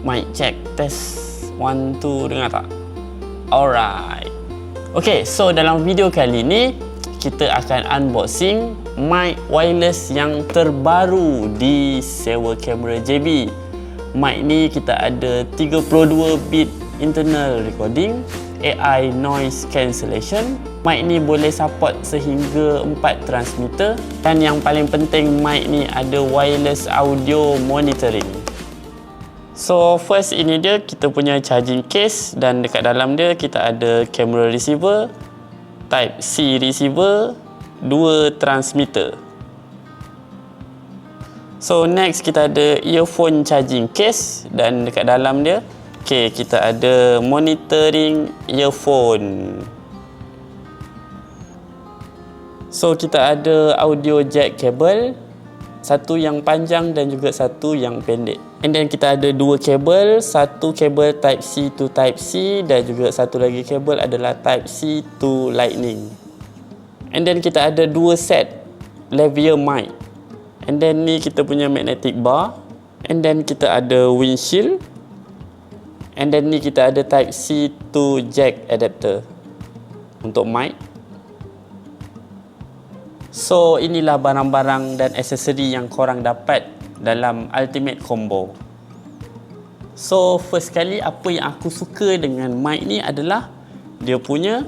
Mic check, test 1, 2, dengar tak? Alright. Okay, so dalam video kali ni kita akan unboxing mic wireless yang terbaru di sewa kamera JB. Mic ni kita ada 32 bit internal recording, AI noise cancellation. Mic ni boleh support sehingga 4 transmitter, dan yang paling penting mic ni ada wireless audio monitoring. So first ini dia kita punya charging case, dan dekat dalam dia kita ada camera receiver, type C receiver, 2 transmitter. So next kita ada earphone charging case, dan dekat dalam dia kita ada monitoring earphone. So kita ada audio jack kabel, satu yang panjang dan juga satu yang pendek. And then kita ada 2 kabel, satu kabel type C to type C, dan juga satu lagi kabel adalah type C to lightning. And then kita ada 2 set lavalier mic. And then ni kita punya magnetic bar. And then kita ada windshield. And then ni kita ada type C to jack adapter untuk mic. So inilah barang-barang dan aksesori yang korang dapat dalam Ultimate Combo. So first kali apa yang aku suka dengan mic ni adalah dia punya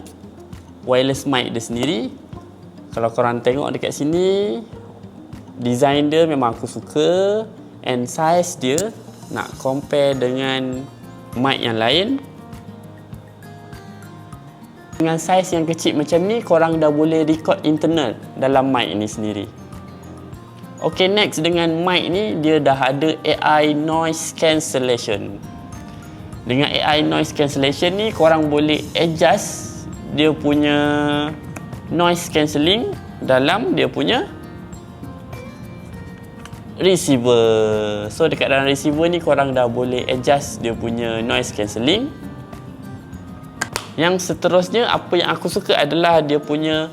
wireless mic dia sendiri. Kalau korang tengok dekat sini, design dia memang aku suka, and size dia nak compare dengan mic yang lain, dengan saiz yang kecil macam ni, korang dah boleh record internal dalam mic ni sendiri. Ok, next dengan mic ni, dia dah ada AI noise cancellation. Dengan AI noise cancellation ni, korang boleh adjust dia punya noise cancelling dalam dia punya receiver. So dekat dalam receiver ni korang dah boleh adjust dia punya noise cancelling. Yang seterusnya, apa yang aku suka adalah dia punya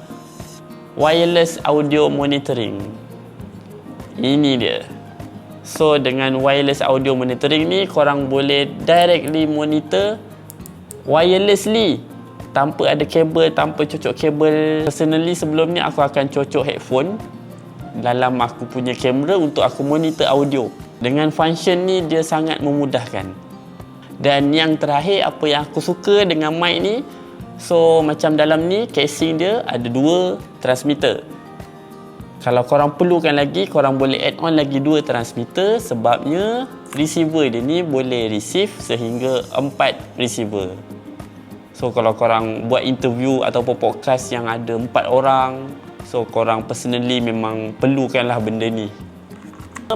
wireless audio monitoring. Ini dia. So dengan wireless audio monitoring ni, korang boleh directly monitor wirelessly, tanpa ada kabel, tanpa cocok kabel. Personally sebelum ni aku akan cocok headphone dalam aku punya kamera untuk aku monitor audio. Dengan function ni dia sangat memudahkan. Dan yang terakhir, apa yang aku suka dengan mic ni, so macam dalam ni casing dia ada 2 transmitter. Kalau korang perlukan lagi, korang boleh add on lagi 2 transmitter, sebabnya receiver dia ni boleh receive sehingga 4 receiver. So kalau korang buat interview ataupun podcast yang ada 4 orang, so korang personally memang perlukanlah benda ni.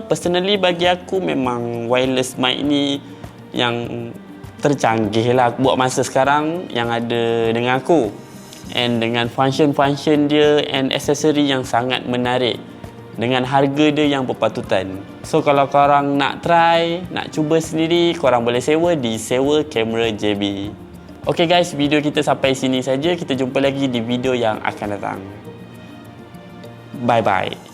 Personally bagi aku memang wireless mic ni yang tercanggih lah buat masa sekarang yang ada dengan aku. And dengan function-function dia and aksesori yang sangat menarik, dengan harga dia yang berpatutan. So kalau korang nak try, nak cuba sendiri, korang boleh sewa di Sewa Kamera JB. Okay guys, video kita sampai sini saja. Kita jumpa lagi di video yang akan datang. Bye bye.